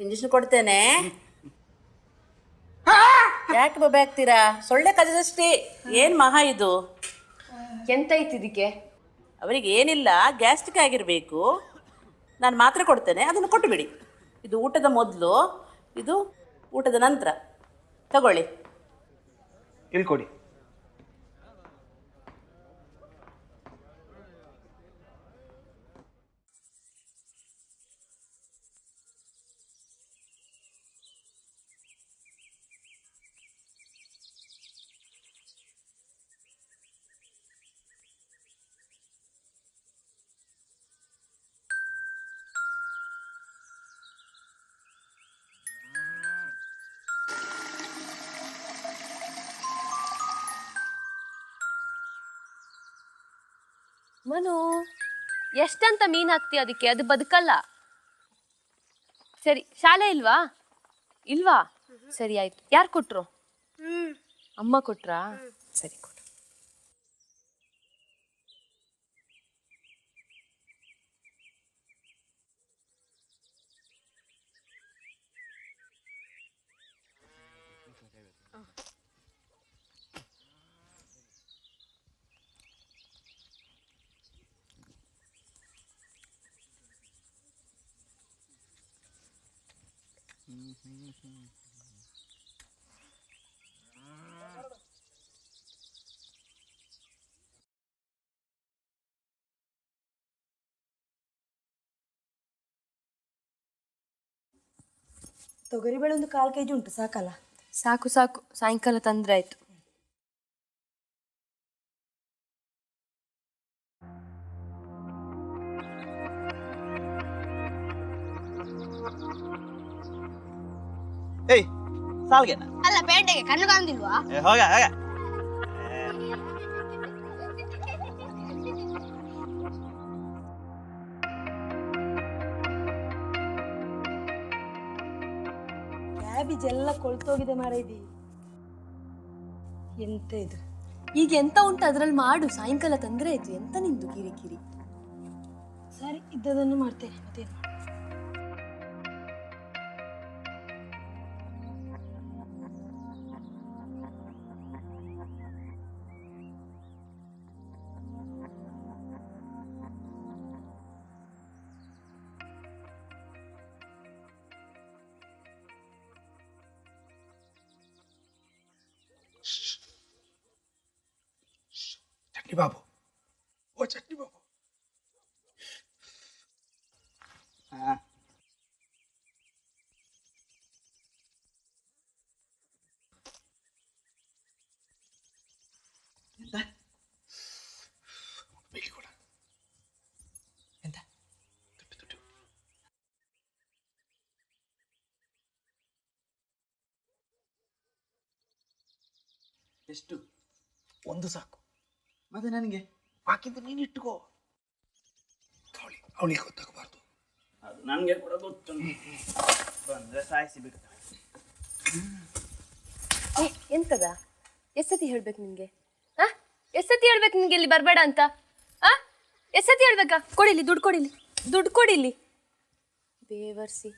Injection ಕೊಡ್ತೇನೆ. ಯಾಕೆ ಬಬ್ಬೆ ಆಗ್ತೀರಾ? ಸೊಳ್ಳೆ ಕಜದಷ್ಟೇ. ಏನು ಮಹಾ ಇದು? ಎಂತ ಐತಿ ಇದಕ್ಕೆ? ಅವರಿಗೆ ಏನಿಲ್ಲ, ಗ್ಯಾಸ್ಟ್ರಿಕ್ ಆಗಿರಬೇಕು. ನಾನು ಮಾತ್ರೆ ಕೊಡ್ತೇನೆ, ಅದನ್ನು ಕೊಟ್ಟು ಬಿಡಿ. ಇದು ಊಟದ ಮೊದಲು, ಇದು ಊಟದ ನಂತರ ತಗೊಳ್ಳಿ. ಇಲ್ಲಿ ಕೊಡಿ. ಮನು, ಎಷ್ಟಂತ ಮೀನು ಹಾಕ್ತಿ ಅದಕ್ಕೆ? ಅದು ಬದುಕಲ್ಲ. ಸರಿ, ಶಾಲೆ ಇಲ್ವಾ? ಇಲ್ವಾ? ಸರಿ ಆಯ್ತು. ಯಾರು ಕೊಟ್ರು? ಅಮ್ಮ ಕೊಟ್ರಾ? ಸರಿ ಕೊಟ್ರು. ತೊಗರಿಬೇಳೆ ಒಂದು 1/4 kg ಉಂಟು, ಸಾಕಲ್ಲ? ಸಾಕು ಸಾಕು, ಸಾಯಂಕಾಲ ತಂದ್ರೆ ಆಯ್ತು. ಏಯ್ ಸಾಲ್ಗೆನ ಅಲ್ಲ ಪೇಟೆಗೆ ಕಣ್ಣು ಕಾಣ್ತಿಲ್ವಾ? ಹೋಗ ಹೋಗ. ಕ್ಯಾಬೇಜ್ ಎಲ್ಲ ಕೊಳ್ತೋಗಿದೆ ಮಾರೈದಿ. ಎಂತ ಇದು? ಈಗ ಎಂತ ಉಂಟು ಅದ್ರಲ್ಲಿ ಮಾಡು, ಸಾಯಂಕಾಲ ತಂದ್ರೆ ಆಯ್ತು. ಎಂತ ನಿಂದು ಕಿರಿ ಕಿರಿ? ಸರಿ, ಇದ್ದದನ್ನು ಮಾಡ್ತೇನೆ, ಮತ್ತೇನು ಮಾಡು. ಚಟ್ನಿ ಬಾಬು, ಓ ಚಟ್ನಿ ಬಾಬು. ಎಂತ ಬೇಗ ಕೊಡ. ಎಂತ ತುಟ್ಟು ತುಟ್ಟು. ಎಷ್ಟು? ಒಂದು ಸಾಕು. ಮತ್ತೆ ನನಗೆ ಬಾಕಿದ್ದು ನೀನು ಇಟ್ಟುಕೋ. ಅವಳಿಗೆ ಗೊತ್ತಾಗಬಾರ್ದು. ಅದು ನನಗೆ ಕೂಡ ಗೊತ್ತು. ಬಂದ್ರೆ ಸಾಯಿಸಿ ಬಿಡ್ತಾನೆ. ಎಂತದ? ಎಷ್ಟತಿ ಹೇಳ್ಬೇಕು ನಿನ್ಗೆ? ಎಷ್ಟತಿ ಹೇಳ್ಬೇಕು ನಿನ್ಗೆ ಇಲ್ಲಿ ಬರ್ಬೇಡ ಅಂತ? ಎಷ್ಟತಿ ಹೇಳ್ಬೇಕಾ? ಕೊಡಿಲಿ ದುಡ್ಡು, ಕೊಡಿಲಿ ದುಡ್ಡು, ಕೊಡಿಲಿ. ಬೇವರ್ಸಿ,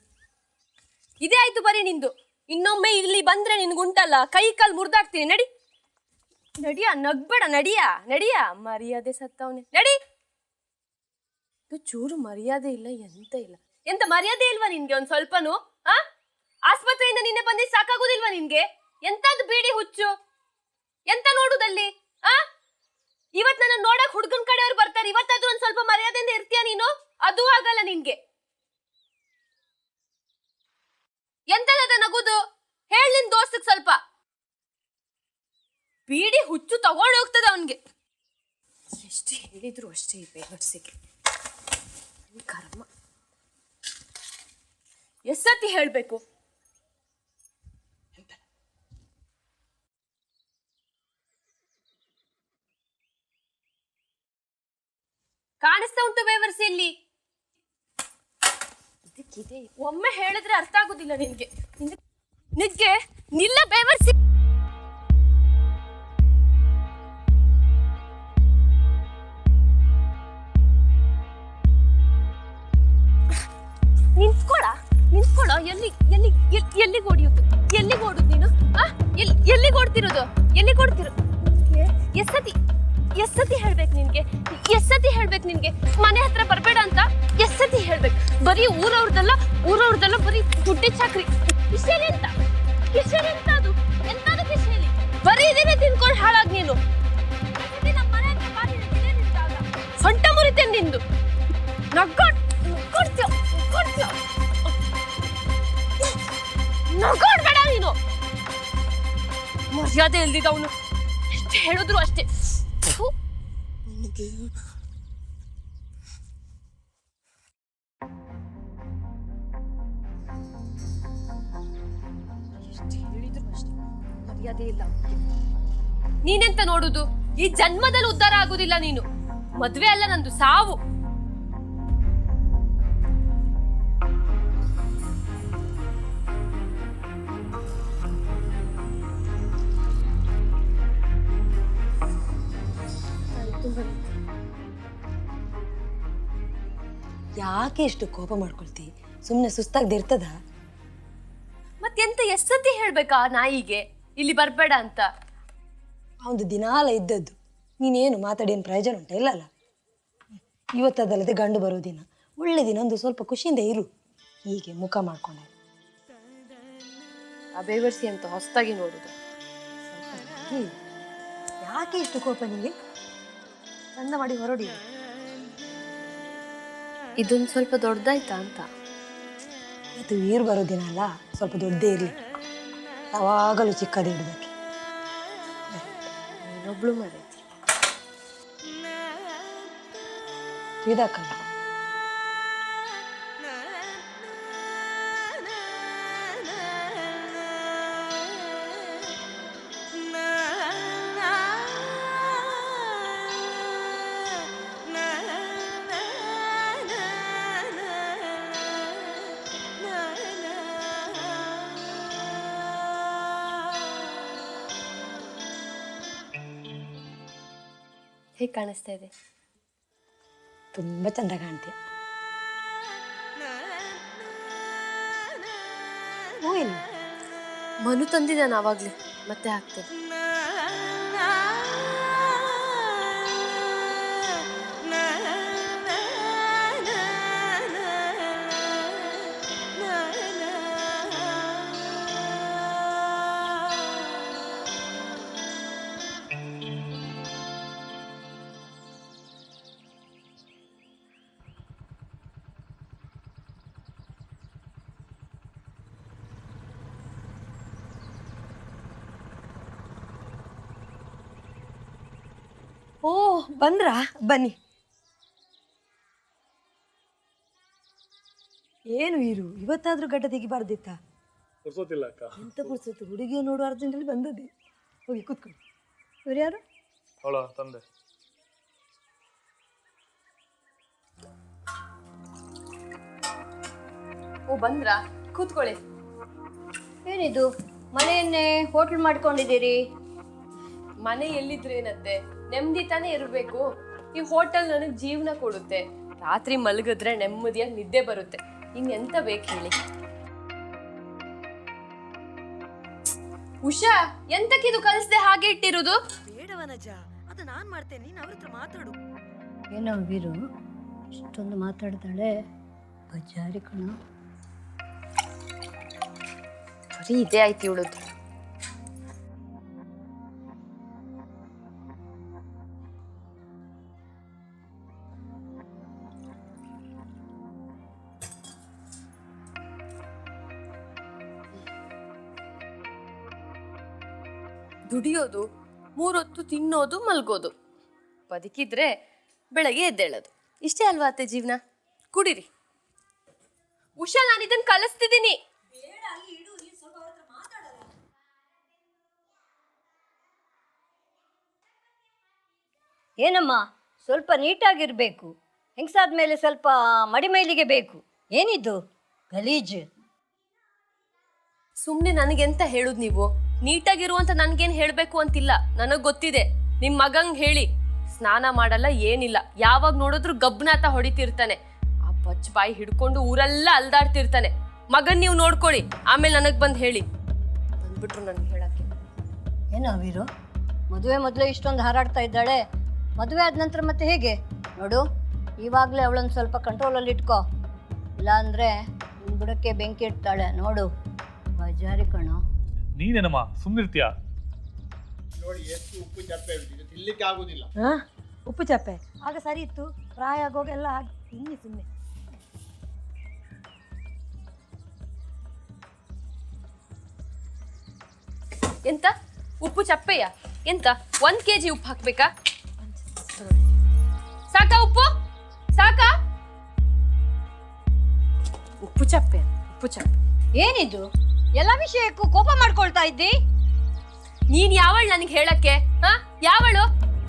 ಇದೇ ಆಯ್ತು ಬರೀ ನಿಂದು. ಇನ್ನೊಮ್ಮೆ ಇಲ್ಲಿ ಬಂದ್ರೆ ನಿನ್ಗುಂಟಲ್ಲ, ಕೈ ಕಾಲು ಮುರಿದಾಕ್ತೀನಿ. ನಡಿ ನಡಿಯ, ನಗ್ಬೇಡ, ನಡಿಯ ನಡಿಯ. ಮರ್ಯಾದೆ ಸತ್ತವನೆ, ನಡಿ. ಇದು ಚೂರು ಮರ್ಯಾದೆ ಇಲ್ಲ, ಎಂತ ಇಲ್ಲ. ಎಂತ ಮರ್ಯಾದೆ ಇಲ್ವಾ ನಿನ್ಗೆ ಒಂದ್ ಸ್ವಲ್ಪನು? ಆಸ್ಪತ್ರೆಯಿಂದ ನಿನ್ನೆ ಬಂದಿ ಸಾಕಾಗುದಿಲ್ವಾ ನಿನ್ಗೆ? ಎಂತದ್ದು ಬೀಡಿ ಹುಚ್ಚು? ಎಂತ ನೋಡುದಲ್ಲಿ? ಇವತ್ ನನ್ನ ನೋಡಕ್ ಹುಡ್ಗನ್ ಕಡೆಯವ್ರು ಬರ್ತಾರೆ. ಇವತ್ತಾದ್ರೂ ಒಂದ್ ಸ್ವಲ್ಪ ಮರ್ಯಾದೆಯಿಂದ ಇರ್ತೀಯ ನೀನು? ಅದೂ ಆಗಲ್ಲ ನಿನ್ಗೆ. ಎಂತದ ನಗುದು? ಹೇಳ್ ನಿನ್ ದೋಸ್ತಕ್ ಸ್ವಲ್ಪ. ಬೀಡಿ ಹುಚ್ಚು ತಗೊಂಡು ಹೋಗ್ತದೆ ಅವನ್ಗೆ. ಎಷ್ಟು ಹೇಳಿದ್ರು ಅಷ್ಟೇ ಈ ಬೇವರ್ಸಿಗೆ. ಕರ್ಮ. ಎಷ್ಟತಿ ಹೇಳ್ಬೇಕು? ಕಾಣಿಸ್ತಾ ಉಂಟು ಬೇವರ್ಸಿ ಇಲ್ಲಿ. ಇದಕ್ಕಿದೆ, ಒಮ್ಮೆ ಹೇಳಿದ್ರೆ ಅರ್ಥ ಆಗುದಿಲ್ಲ ನಿನ್ಗೆ. ನಿನ್ಗೆ ನಿಲ್ಲ ಬೇವರ್ಸಿ. ನಿಂತ್ಕೊಳ, ಎಲ್ಲಿ ಕೊಡ್ತಿರೋದು? ಎಲ್ಲಿ ಕೊಡ್ತಿರೋ? ಎಸ್ಸತಿ ಹೇಳ್ಬೇಕು ನಿನ್ಗೆ, ಎಸ್ಸತಿ ಹೇಳ್ಬೇಕು ನಿನ್ಗೆ ಮನೆ ಹತ್ರ ಬರ್ಬೇಡ ಅಂತ ಎಸ್ಸತಿ ಹೇಳ್ಬೇಕು. ಬರೀ ಊರವ್ರದೆಲ್ಲ ಬರೀ ದುಡ್ಡಿ ಚಾಕ್ರಿ. ಕಿಶೇಲಿ ಅಂತ ಅದು ಎಂತಾದ ಕಿಶೇಲಿ? ಬರೀ ಇದನ್ನೇ ತಿನ್ಕೊಂಡು ಹಾಳಾಗ್ ನೀನು. ನಮ್ಮ ಮನೆ ಹತ್ರ ಬಾರಿ ಸೊಂಟ ಮುರಿತೇನೆ ನಿಂದು. ನಗೋಡ್ಬೇಡ ನೀನು. ಮರ್ಯಾದೆ ಇಲ್ದಿದ್ದ ಅವನು ಎಷ್ಟು ಹೇಳಿದ್ರು ಅಷ್ಟೇ. ಥು. ಎಷ್ಟು ಹೇಳಿದ್ರು ಅಷ್ಟೇ ಮರ್ಯಾದೆ ಇಲ್ಲ. ನೀನೆಂತ ನೋಡುದು? ಈ ಜನ್ಮದಲ್ಲಿ ಉದ್ಧಾರ ಆಗುದಿಲ್ಲ ನೀನು. ಮದ್ವೆ ಅಲ್ಲ ನಂದು, ಸಾವು. ಯಾಕೆ ಎಷ್ಟು ಕೋಪ ಮಾಡ್ಕೊಳ್ತಿ? ಸುಮ್ಮನೆ ಸುಸ್ತಾಗ್ದೆ ಇರ್ತದ? ಮತ್ತೆಂತ ಎಷ್ಟತಿ ಹೇಳ್ಬೇಕಾ ನಾಯಿಗೆ ಇಲ್ಲಿ ಬರ್ಬೇಡ ಅಂತ? ಅವನು ದಿನಾಲ ಇದ್ದದ್ದು. ನೀನೇನು ಮಾತಾಡೇನು ಪ್ರಯೋಜನ ಉಂಟ? ಇಲ್ಲಲ್ಲ. ಇವತ್ತದಲ್ಲದೆ ಗಂಡು ಬರೋ ದಿನ, ಒಳ್ಳೆ ದಿನ, ಒಂದು ಸ್ವಲ್ಪ ಖುಷಿಯಿಂದ ಇರು. ಹೀಗೆ ಮುಖ ಮಾಡ್ಕೊಂಡೆ ಆ ಬೇವರ್ಸಿ ಅಂತ ಹೊಸದಾಗಿ ನೋಡುದು. ಯಾಕೆ ಇಷ್ಟು ಕೋಪ ನಿಮಗೆ? ಚಂದ ಮಾಡಿ ಹೊರಡಿ. ಇದೊಂದು ಸ್ವಲ್ಪ ದೊಡ್ಡದಾಯ್ತಾ ಅಂತ. ಇದು ನೀರು ಬರೋ ದಿನ ಅಲ್ಲ, ಸ್ವಲ್ಪ ದೊಡ್ಡದೇ ಇರಲಿ. ಯಾವಾಗಲೂ ಚಿಕ್ಕದೇ ಇಡೋದಕ್ಕೆ. ಇನ್ನೊಬ್ಳು ಮರೈತಿ ಇದಕ್ಕಲ್ಲ. ಹೇಗೆ ಕಾಣಿಸ್ತಾ ಇದೆ? ತುಂಬ ಚಂದ ಕಾಣ್ತೀಯ. ಇಲ್ಲ ಮನು ತಂದಿದ್ದಾನೆ ಆವಾಗ್ಲೇ, ಮತ್ತೆ ಹಾಕ್ತೇನೆ. ಓ, ಬಂದ್ರಾ? ಬನ್ನಿ. ಏನು ಇರು, ಇವತ್ತಾದ್ರೂ ಗಡ್ಡ ತೆಗಿಬಾರ್ದಿತ್ತ? ಪುರ್ಸೋತಿಲ್ಲ ಅಕ್ಕ. ಎಂತ ಪುರ್ಸೊತ್ತು? ಹುಡುಗಿಯ ನೋಡು ಅರ್ಜೆಂಟಲ್ಲಿ ಬಂದದ್ದೆ. ಹೋಗಿ ಕೂತ್ಕೊಳ್ಳಿ. ಇವ್ರು ಯಾರು? ಅವಳ ತಂದೆ. ಓ, ಬಂದ್ರಾ? ಕೂತ್ಕೊಳ್ಳಿ. ಏನಿದು ಮನೆಯನ್ನೇ ಹೋಟೆಲ್ ಮಾಡ್ಕೊಂಡಿದ್ದೀರಿ? ಮನೆ ಎಲ್ಲಿದ್ರೇನತ್ತೆ, ನೆಮ್ಮದಿ ತಾನೇ ಇರಬೇಕು. ಈ ಹೋಟೆಲ್ ನನಗೆ ಜೀವನ ಕೊಡುತ್ತೆ. ರಾತ್ರಿ ಮಲಗಿದ್ರೆ ನೆಮ್ಮದಿಯಾಗಿ ನಿದ್ದೆ ಬರುತ್ತೆ. ಇನ್ನೆಂತ ಬೇಕು ಹೇಳಿ? ಉಷಾ, ಎಂತಕ್ಕಿದು ಕಲಿಸ್ದೆ ಹಾಗೆ ಇಟ್ಟಿರುವುದು? ಬೇಡವನಜ, ಅದು ನಾನ್ ಮಾಡ್ತೇನೆ, ನೀನು ಅವ್ರ ಹತ್ರ ಮಾತಾಡು. ಏನೋ ವೀರು ಇಷ್ಟೊಂದು ಮಾತಾಡ್ತಾಳೆ, ಬಜಾರಿ ಕಣ. ಬರೀ ಇದೇ ಆಯ್ತು ಇವಳದು. ದುಡಿಯೋದು, 3 ಹೊತ್ತು ತಿನ್ನೋದು, ಮಲ್ಗೋದು, ಬದುಕಿದ್ರೆ ಬೆಳಗ್ಗೆ ಎದ್ದೇಳೋದು. ಇಷ್ಟೇ ಅಲ್ವಾ ಅತ್ತೆ ಜೀವನ? ಕುಡೀರಿ. ಉಷಾ, ನಾನು ಇದನ್ನ ಕಲಿಸ್ತಿದ್ದೀನಿ. ಏನಮ್ಮ, ಸ್ವಲ್ಪ ನೀಟಾಗಿರ್ಬೇಕು. ಹೆಂಗಸಾದ್ಮೇಲೆ ಸ್ವಲ್ಪ ಮಡಿಮೈಲಿಗೆ ಬೇಕು. ಏನಿದ್ದು ಗಲೀಜು? ಸುಮ್ನೆ ನನಗೆಂತ ಹೇಳುದು ನೀವು? ನೀಟಾಗಿರುವಂತ ನನ್ಗೇನ್ ಹೇಳ್ಬೇಕು ಅಂತಿಲ್ಲ, ನನಗ್ ಗೊತ್ತಿದೆ. ನಿಮ್ ಮಗಂಗ್ ಹೇಳಿ, ಸ್ನಾನ ಮಾಡಲ್ಲ, ಏನಿಲ್ಲ, ಯಾವಾಗ ನೋಡಿದ್ರು ಗಬ್ನಾತ ಹೊಡಿತಿರ್ತಾನೆ. ಆ ಬಚ್ ಬಾಯಿ ಹಿಡ್ಕೊಂಡು ಊರೆಲ್ಲ ಅಲ್ದಾಡ್ತಿರ್ತಾನೆ. ಮಗನ್ ನೀವು ನೋಡ್ಕೊಳ್ಳಿ, ಆಮೇಲೆ ನನಗ್ ಬಂದ್ ಹೇಳಿ. ಬಂದ್ಬಿಟ್ರು ನನ್ಗೆ ಹೇಳಕ್ಕೆ. ಏನೋ ವೀರು, ಮದುವೆ ಮೊದಲೇ ಇಷ್ಟೊಂದು ಹಾರಾಡ್ತಾ ಇದ್ದಾಳೆ, ಮದುವೆ ಆದ ನಂತರ ಮತ್ತೆ ಹೇಗೆ? ನೋಡು, ಇವಾಗಲೇ ಅವಳನ್ನು ಸ್ವಲ್ಪ ಕಂಟ್ರೋಲಲ್ಲಿ ಇಟ್ಕೋ, ಇಲ್ಲಾಂದರೆ ನಿನ್ನ ಬುಡಕ್ಕೆ ಬೆಂಕಿ ಇಡ್ತಾಳೆ. ನೋಡು, ಬಜಾರಿ ಕಣೋ. ನೀನೇನಮ್ಮ ಸುಮ್ಮನಿರ್ತೀಯ? ನೋಡಿ ಎಷ್ಟು ಉಪ್ಪು ಚಪ್ಪೆ ಉಂಟು, ತಿನ್ಲಿಕ್ಕೆ ಆಗುದಿಲ್ಲ. ಹಾ ಉಪ್ಪು ಚಪ್ಪೆ ಆಗ ಸರಿ ಇತ್ತು, ಪ್ರಾಯ ಆಗೋಗೆಲ್ಲ ತಿನ್ನಿ ಸುಮ್ಮನೆ. ಎಂತ ಉಪ್ಪು ಚಪ್ಪೆಯ? ಎಂತ 1 kg ಉಪ್ಪು ಹಾಕ್ಬೇಕಾ? ಸಾಕಾ ಉಪ್ಪು? ಸಾಕಾ? ಉಪ್ಪು ಚಪ್ಪೆ, ಉಪ್ಪು ಚಪ್ಪೆ. ಏನಿದು? ಎಲ್ಲ ವಿಷಯಕ್ಕೂ ಕೋಪ ಮಾಡ್ಕೊಳ್ತಾ ಇದ್ದಿ? ನೀನ್ ಯಾವಳು ನನಗೆ ಹೇಳಕ್ಕೆ? ಹಾ, ಯಾವಳು?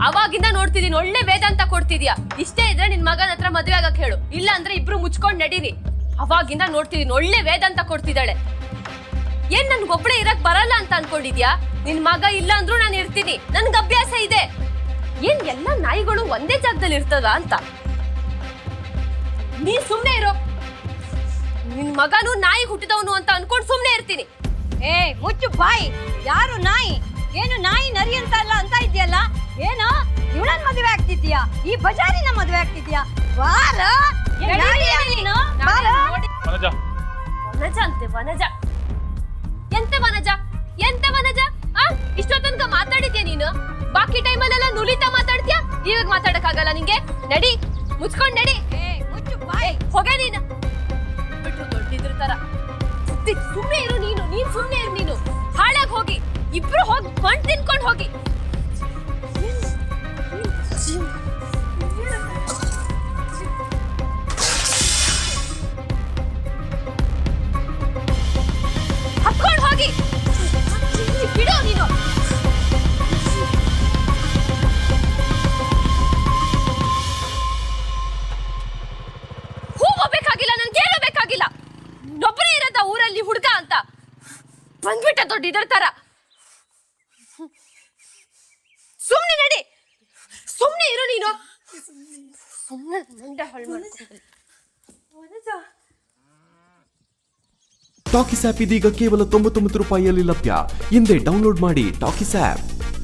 ಅವಾಗಿಂದ ನೋಡ್ತಿದೀನಿ, ಒಳ್ಳೆ ವೇದಾಂತ ಕೊಡ್ತಿದ್ಯಾ. ಇಷ್ಟೇ ಇದ್ರೆ ನಿನ್ ಮಗನ ಹತ್ರ ಮದ್ವೆ ಆಗಕ್ ಹೇಳು, ಇಲ್ಲ ಅಂದ್ರೆ ಇಬ್ರು ಮುಚ್ಕೊಂಡ್ ನಡೀರಿ. ಅವಾಗಿಂದ ನೋಡ್ತಿದೀನಿ, ಒಳ್ಳೆ ವೇದಾಂತ ಕೊಡ್ತಿದ್ದಾಳೆ. ಏನ್ ನನ್ಗೊಬ್ಳೆ ಇರಕ್ ಬರಲ್ಲ ಅಂತ ಅನ್ಕೊಂಡಿದ್ಯಾ? ನಿನ್ ಮಗ ಇಲ್ಲ ಅಂದ್ರೂ ನಾನು ಇರ್ತೀನಿ, ನನ್ಗೆ ಅಭ್ಯಾಸ ಇದೆ. ಏನ್ ಎಲ್ಲ ನಾಯಿಗಳು ಒಂದೇ ಜಾಗದಲ್ಲಿ ಇರ್ತದ ಅಂತ? ನೀನ್ ಸುಮ್ನೆ ಇರೋ. ನಿನ್ ಮಗನು ನಾಯಿ ಹುಟ್ಟಿದವನು ಅಂತ ಅನ್ಕೊಂಡ್ ಸುಮ್ನೆ ಇರ್ತೀನಿ. ಏ ಮುಚ್ಚು ಬಾಯಿ. ಯಾರು ನಾಯಿ? ಏನು ನಾಯಿ ನರಿ ಅಂತ ಅಲ್ಲ ಅಂತ ಇದೆಯಲ್ಲ? ಏನು ಇವಳನ್ ಮದುವೆ ಆಗ್ತಿದ್ಯಾ? ಈ ಬಜಾರಿನ ಮದುವೆ ಆಗ್ತಿದ್ಯಾ? ಬಾರ ನೀನು ಬಾರ. ವನಜ, ವನಜ ಅಂತೆ, ವನಜ. ಎಂತ ವನಜ? ಎಂತ ವನಜ? ಇಷ್ಟೊತ್ತನಕ ಮಾತಾಡಿದ್ಯಾ ನೀನು? ಬಾಕಿ ಟೈಮಲ್ಲೆಲ್ಲ ನುಲಿತಾ ಮಾತಾಡ್ತೀಯಾ, ಇವಾಗ ಮಾತಾಡಕ್ ಆಗಲ್ಲ ನಿಂಗೆ? ನಡಿ, ಮುಚ್ಕೊಂಡ್ ನಡಿ. ಮುಚ್ಚು ಬಾಯಿ. ಹೋಗೆ ನೀನು. ಬಿಟ್ರು ದೊಡ್ಡಿದ್ರ ತರ. ಸುಮ್ನೆ ಇರು ನೀನು, ನೀನ್ ಸುಮ್ನೆ ಇರು ನೀನು. ಹಾಳಾಗ್ ಹೋಗಿ, ಇಬ್ರು ಹೋಗಿ ಮಣ್ ತಿನ್ಕೊಂಡ್ ಹೋಗಿ. ಹತ್ಕೊಂಡ್ ಹೋಗಿ, ಬಿಡೋ ನೀನು. ಹೋಗ್ಬೇಕಾಗಿಲ್ಲ, ನನ್ ಕೇಳಬೇಕಾಗಿಲ್ಲ. ನೊಬ್ಬರೇ ಇರೋದ ಊರಲ್ಲಿ ಹುಡುಗ ಅಂತ ಬಂದ್ಬಿಟ್ಟ ದೊಡ್ಡ ಇದರ ತರ. ಸುಮ್ನೆ ನಡಿ, ಸುಮ್ನೆ ಇರು ನೀನು. ಸುಮ್ನೆ ನಂಡ ಹಾಳು ಮಾಡ್ಕೊಂಡು. ಟಾಕಿಸ್ ಆಪ್ ಇದೀಗ ಕೇವಲ 99 ರೂಪಾಯಿಯಲ್ಲಿ ಲಭ್ಯ. ಹಿಂದೆ ಡೌನ್ಲೋಡ್ ಮಾಡಿ ಟಾಕಿಸ್ ಆಪ್.